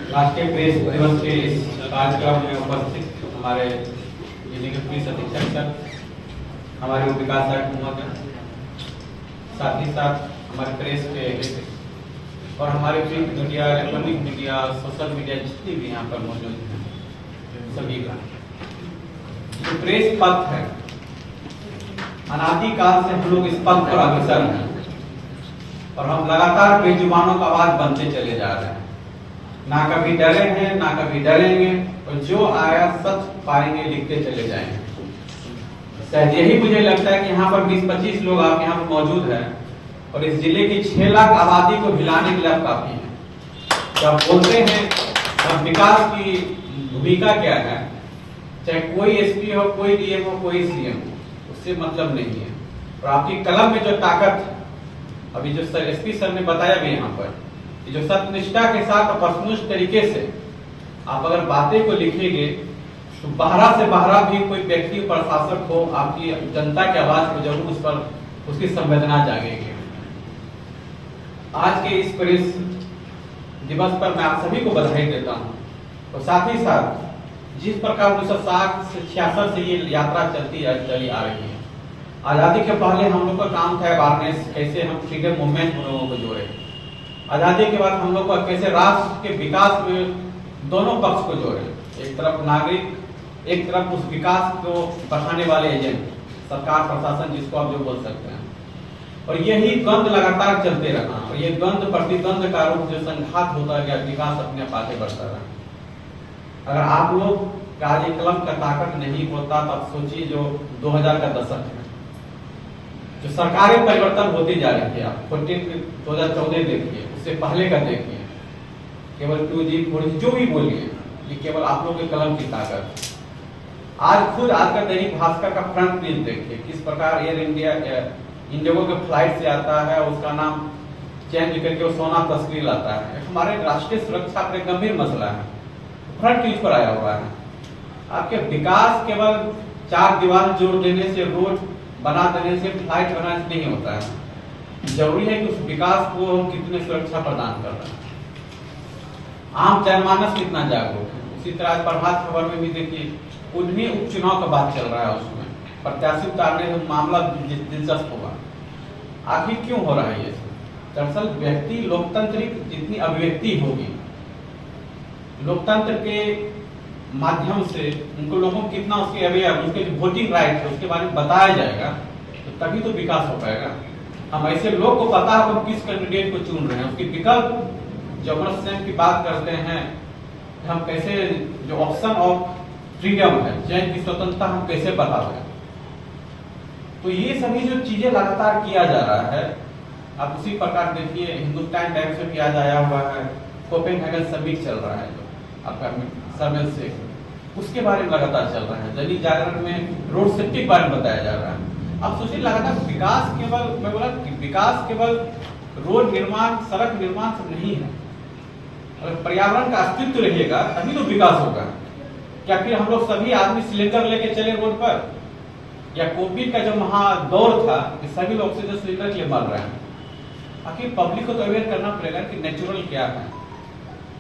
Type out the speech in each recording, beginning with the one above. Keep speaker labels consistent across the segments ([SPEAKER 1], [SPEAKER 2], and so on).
[SPEAKER 1] राष्ट्रीय प्रेस दिवस के इस कार्यक्रम में उपस्थित हमारे जिले के पुलिस अधीक्षक सर, हमारे विकास आयुक्त महोदय, साथ ही साथ हमारे प्रेस के और हमारे print media, electronic media, social media जितनी भी यहाँ पर मौजूद हैं, सभी का जो प्रेस पथ है, अनादिकाल से हम लोग इस पथ पर अग्रसर हैं और हम लगातार बेजुबानों का आवाज बनते चले जा रहे हैं। ना कभी डरे हैं, ना कभी डरेंगे और जो आया सच पाएंगे, लिखते चले जाएंगे। शायद यही मुझे लगता है कि यहाँ पर 20-25 लोग आप यहाँ पर मौजूद हैं और इस जिले की 6 लाख आबादी को हिलाने के लिए आप काफी है। जब बोलते हैं तब विकास की भूमिका क्या है, चाहे कोई एसपी हो, कोई डीएम हो, कोई सीएम हो, उससे मतलब नहीं है। और आपकी कलम में जो ताकत है, अभी जो सर एसपी सर ने बताया भी यहाँ पर, जो सत्यनिष्ठा के साथ और वस्तुनिष्ठ तरीके से आप अगर बातें को लिखेंगे तो बाहर से बाहर भी कोई व्यक्ति प्रशासक हो, आपकी जनता की आवाज को जरूर उस पर उसकी संवेदना जागेगी। आज के इस प्रेस दिवस पर मैं आप सभी को बधाई देता हूँ और साथ ही साथ जिस प्रकार 1960 से 66 से ये यात्रा चली आ रही है, आजादी के पहले हम लोग का काम था अवेयरनेस, कैसे हम फ्रीडम मूवमेंट में लोगों को जोड़े। आजादी के बाद हम लोग को कैसे राष्ट्र के विकास में दोनों पक्ष को जोड़े, एक तरफ नागरिक, एक तरफ उस विकास को बढ़ाने वाले एजेंट, सरकार प्रशासन, जिसको आप जो बोल सकते हैं। और यही द्वंद्व लगातार चलते रहा और ये द्वंद्व प्रतिद्वंद का रूप जो संघात होता गया, विकास अपने आप आगे बढ़ता रहा। अगर आप लोग का ये कलम का ताकत नहीं होता तो आप सोचिए जो 2000 का दशक है, जो सरकारें परिवर्तन होती जा रही है, आप 2014 देखिए, उससे पहले का देखिए, केवल 2G 4G जो भी बोलिए, ये केवल आप लोगों के कलम की ताकत। आज खुद आज का दैनिक भास्कर का फ्रंट पेज देखिए, किस प्रकार एयर इंडिया इंडिगो के फ्लाइट से आता है, उसका नाम चेंज करके वो सोना तस्वीर लाता है। हमारे राष्ट्रीय सुरक्षा पर गंभीर मसला है, फ्रंट पेज पर आया हुआ है। आपके विकास केवल 4 दीवार जोड़ देने से, रोड बना देने से, फ्लाइट बनाने से नहीं होता है। जरूरी है कि उस विकास को हम कितने सुरक्षा प्रदान कर रहे हैं, आम जनमानस कितना जागरूक है। उसी तरह आज प्रभात खबर में भी देखिए, उन्हीं उपचुनाव का बात चल रहा है, उसमें प्रत्याशी उतारने का मामला दिलचस्प होगा। आखिर क्यों हो रहा है ये? दरअसल व्यक्ति लोकतांत्रिक जितनी अभिव्यक्ति होगी, लोकतंत्र के माध्यम से उनको लोगों को कितना उसके अवेयर, उसके जो वोटिंग राइट है उसके बारे में बताया जाएगा, तो तभी तो विकास हो पाएगा। हम ऐसे लोग को पता है हम किस कैंडिडेट को चुन रहे हैं, उसके विकल्प जबरदस्त की बात करते हैं, हम कैसे जो ऑप्शन ऑफ फ्रीडम है, चयन की स्वतंत्रता हम कैसे बता रहे हैं। तो ये सभी जो चीजें लगातार किया जा रहा है। आप उसी प्रकार देखिए, हिंदुस्तान टाइम्स में भी आज आया हुआ है, कोपेनहेगन समिट चल रहा है जो आपका सर्वेल से, उसके बारे में लगातार चल रहा है। दैनिक जागरण में रोड सेफ्टी के बारे में बताया जा रहा है। आप सोचिए, लगातार विकास केवल, मैं बोला विकास केवल रोड निर्माण, सड़क निर्माण से नहीं है। अगर पर्यावरण का अस्तित्व रहेगा तभी तो विकास होगा। क्या फिर हम लोग सभी आदमी सिलेंडर लेके चले रोड पर, या कोविड का जो महादौर था कि सभी लोग ऑक्सीजन सिलेंडर के लिए मर रहे हैं। आखिर पब्लिक को तो अवेयर करना पड़ेगा कि नेचुरल क्या है।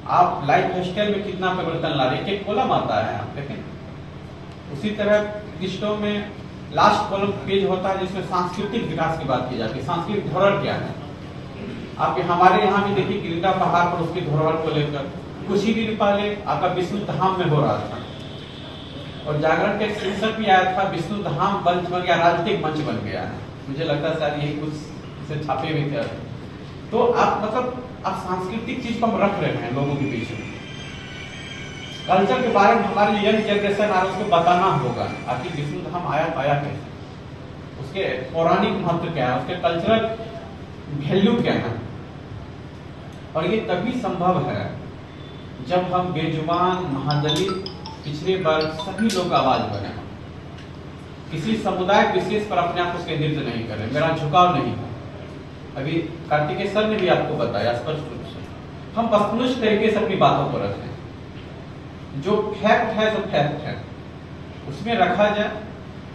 [SPEAKER 1] आप लाइफ स्टाइल में कितना परिवर्तन ला रहे हैं, एक कॉलम आता है आप देखें। उसी तरह पृष्ठों में लास्ट कॉलम पेज होता है जिसमें सांस्कृतिक विकास की बात की जाती है, सांस्कृतिक धरोहर क्या है। आप हमारे यहाँ भी देखिए, गिरिटा पहाड़ पर उसकी धरोहर को लेकर कुछ ही दिन पहले आपका विष्णु धाम में हो रहा था और जागरण के शीर्षक भी आया था, विष्णु धाम मंच बन गया, राजनीतिक मंच बन गया है। मुझे लगता है शायद यही कुछ इसे छापे भी थे। तो आप मतलब आप सांस्कृतिक चीज को हम रख रहे हैं लोगों के बीच में। कल्चर के बारे में हमारी यंग जनरेशन आ रही है, उसको बताना होगा आखिर विष्णु धाम आया कैसे, उसके पौराणिक महत्व क्या है, उसके कल्चरल वैल्यू क्या है। और ये तभी संभव है जब हम बेजुबान, महादलित, पिछड़े वर्ग सभी लोग आवाज बने, किसी समुदाय विशेष पर अपने आप को केंद्रित नहीं करें, मेरा झुकाव नहीं है। अभी कार्तिकेय सर ने भी आपको बताया स्पष्ट रूप से, हम वस्तुनिष्ठ तरीके से अपनी बातों को रखें, जो फैक्ट है जो फैक्ट है उसमें रखा जाए,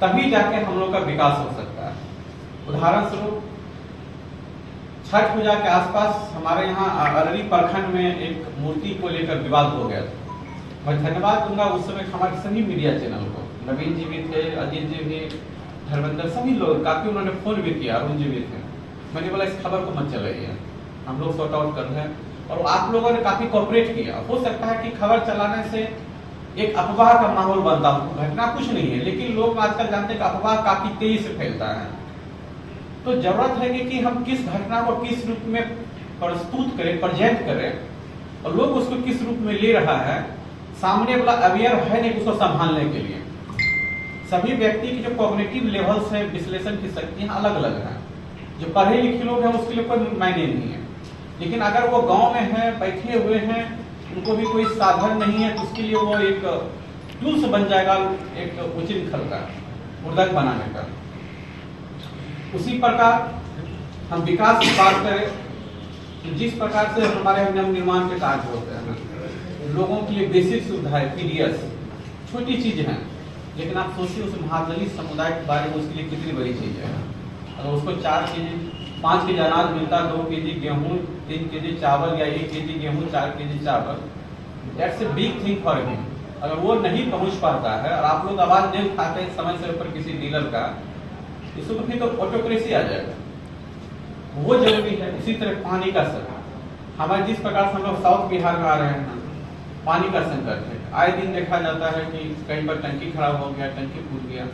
[SPEAKER 1] तभी जाके हम लोग का विकास हो सकता है। उदाहरण स्वरूप छठ पूजा के आसपास हमारे यहाँ अररी प्रखंड में एक मूर्ति को लेकर विवाद हो गया था। मैं धन्यवाद दूंगा उस समय हमारे सभी मीडिया चैनल को, नवीन जी भी थे, अजीत जी भी, धर्मेंद्र, सभी लोग काफी उन्होंने फोन भी किया, अरुण जी भी थे। मैंने बोला इस खबर को मत चलाइए, हम लोग सॉर्ट आउट कर रहे हैं, और आप लोगों ने काफी कोऑपरेट किया। हो सकता है कि खबर चलाने से एक अफवाह का माहौल बनता हो, घटना कुछ नहीं है, लेकिन लोग आजकल जानते हैं कि अफवाह काफी तेजी से फैलता है। तो जरूरत है कि हम किस घटना को किस रूप में प्रस्तुत करें, प्रेजेंट करें, और लोग उसको किस रूप में ले रहा है, सामने वाला अवेयर है नहीं उसको संभालने के लिए। सभी व्यक्ति की जो कॉग्निटिव लेवल्स है, विश्लेषण की शक्तियां अलग अलग हैं। जो पढ़े लिखे लोग हैं उसके लिए कोई मायने नहीं है, लेकिन अगर वो गांव में है, बैठे हुए हैं, उनको भी कोई साधन नहीं है, तो उसके लिए वो एक टूल्स बन जाएगा एक उचित खल का, उर्दक बनाने का। उसी प्रकार हम विकास की बात करें तो जिस प्रकार से हमारे नव निर्माण के कार्य होते हैं, लोगों के लिए बेसिक सुविधाएं, पीडीएस छोटी चीज है, लेकिन आप सोचिए उस महादलित समुदाय के बारे में उसके लिए कितनी बड़ी चीज है। अगर उसको 4 केजी 5 केजी अनाज मिलता, 2 केजी गेहूं, 3 केजी चावल या 1 केजी गेहूं, 4 केजी चावल, that's a big thing for him. अगर वो नहीं पहुंच पाता है और आप लोग आवाज नहीं उठाते हैं समय से ऊपर किसी डीलर का, इसको फिर तो ऑटोक्रेसी आ जाएगा, वो जरूरी है। इसी तरह पानी का संकट, हमारे जिस प्रकार से हम लोग साउथ बिहार में आ रहे हैं, पानी का संकट है। आए दिन देखा जाता है कि कहीं पर टंकी खराब हो गया, टंकी फूट गया।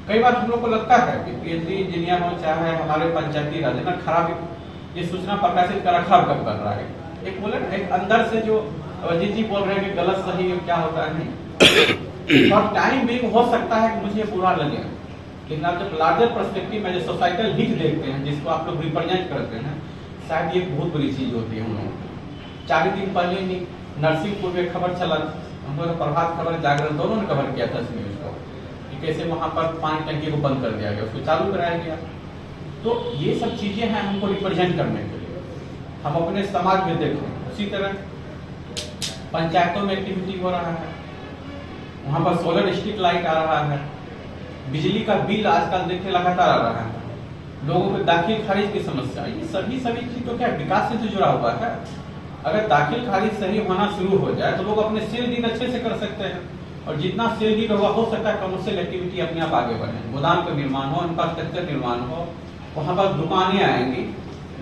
[SPEAKER 1] कई बार हम लोग को लगता है कि पीएचडी इंजीनियर हो चाहे हमारे पंचायती राज में खराब ये सूचना प्रकाशित कर रखा कब कर रहा है। एक बोले ना, एक अंदर से जो अजीत जी बोल रहे हैं कि गलत सही क्या होता है नहीं, और टाइम भी हो सकता है कि मुझे बुरा लगे, लेकिन आप जब लार्जर पर्सपेक्टिव में जो सोसाइटल हित देखते हैं, जिसको आप लोग रिप्रेजेंट करते हैं, शायद ये बहुत बड़ी चीज होती है। हम लोग 4 दिन पहले ही नरसिंहपुर में खबर चला, हम लोग प्रभात खबर, जागरण दोनों ने कवर किया था इस न्यूज को, कि कैसे वहां पर पानी टंकी को बंद कर दिया गया, उसको चालू कराया गया। तो ये सब चीजें हैं हमको रिप्रेजेंट करने के लिए, हम अपने समाज में देखें। उसी तरह पंचायतों में एक्टिविटी हो रहा है, वहां पर सोलर स्ट्रीट लाइट आ रहा है, बिजली का बिल आजकल देखे लगातार आ रहा है, लोगों को दाखिल खारिज की समस्या, ये सभी चीज तो क्या विकास से तो जुड़ा हुआ है। अगर दाखिल खारिज सही होना शुरू हो जाए तो लोग अपने सेल डीड अच्छे से कर सकते हैं, और जितना सेल डीड होगा हो सकता है कमर्शियल एक्टिविटी अपने आप आगे बढ़े, गोदाम का निर्माण हो, इंफ्रास्ट्रक्चर निर्माण हो, वहां पर दुकानें आएंगी,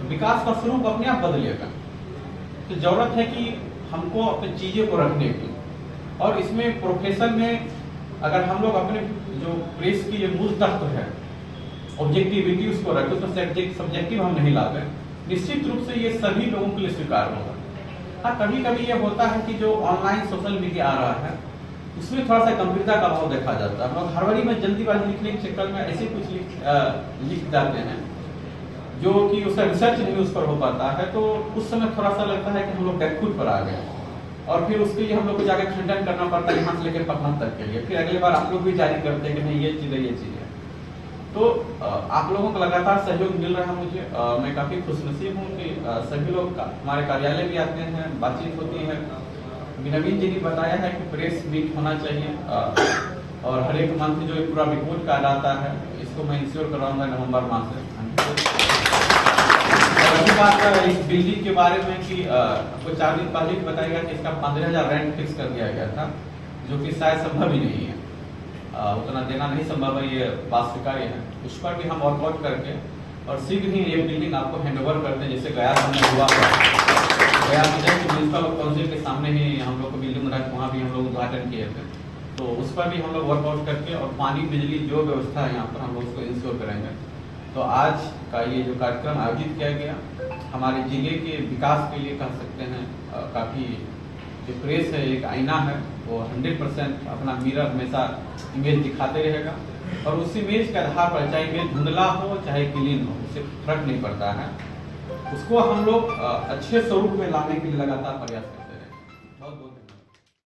[SPEAKER 1] विकास का स्वरूप अपने आप बदलेगा। तो जरूरत है कि हमको अपनी चीजें को रखने की, और इसमें प्रोफेशन में अगर हम लोग अपने जो प्रेस की जो मूल तत्व है ऑब्जेक्टिविटी उसको रखें, उसमें सब्जेक्टिव हम नहीं लाते, निश्चित रूप से ये सभी लोगों के लिए स्वीकार होगा। हाँ, कभी कभी ये होता है कि जो ऑनलाइन सोशल मीडिया आ रहा है उसमें थोड़ा सा गंभीरता का अभाव देखा जाता है। हम लोग हड़बड़ी में जल्दीबाजी लिखने के चक्कर में ऐसे कुछ लिख जाते हैं जो कि उसका रिसर्च नहीं उस पर हो पाता है, तो उस समय थोड़ा सा लगता है कि हम लोग बैकफुट पर आ गए, और फिर उसके लिए हम लोग को जाकर खंडन करना पड़ता है यहाँ से लेकर पटना तक के लिए। फिर अगली बार आप लोग भी जारी करते हैं कि नहीं ये चीज है, ये चीज है। तो आप लोगों का लगातार सहयोग मिल रहा है मुझे, मैं काफी खुशनसीब हूँ कि सभी लोग हमारे कार्यालय भी आते हैं, बातचीत होती है। नवीन जी ने बताया है कि प्रेस मीट होना चाहिए, और हर एक मंथ जो पूरा रिपोर्ट कार्ड आता है इसको मैं इंश्योर करवाऊंगा नवंबर माह से। अभी बात इस बिल्डिंग के बारे में कि आपको 4 दिन पहले बताया कि इसका 15,000 रेंट फिक्स कर दिया गया था, जो कि शायद संभव ही नहीं है, उतना देना नहीं संभव है, ये बात स्वीकार्य है। उस पर भी हम वर्कआउट करके और शीघ्र ही ये बिल्डिंग आपको हैंडओवर करते हैं, जैसे गया हमने हुआ गया म्यूनसिपल काउंसिल के सामने ही हम लोग को बिल्डिंग रख, वहाँ भी हम लोग उद्घाटन किए थे। तो उस पर भी हम लोग वर्कआउट करके और पानी बिजली जो व्यवस्था है यहाँ पर हम लोग उसको इंश्योर करेंगे। तो आज का ये जो कार्यक्रम आयोजित किया गया हमारे जिले के विकास के लिए कह सकते हैं, काफ़ी जो प्रेस है एक आईना है, वो 100% अपना मिरर हमेशा इमेज दिखाते रहेगा, और उस इमेज के आधार पर चाहे इमेज धुंधला हो चाहे क्लीन हो, उससे फर्क नहीं पड़ता है, उसको हम लोग अच्छे स्वरूप में लाने के लिए लगातार प्रयास करते रहे। बहुत बहुत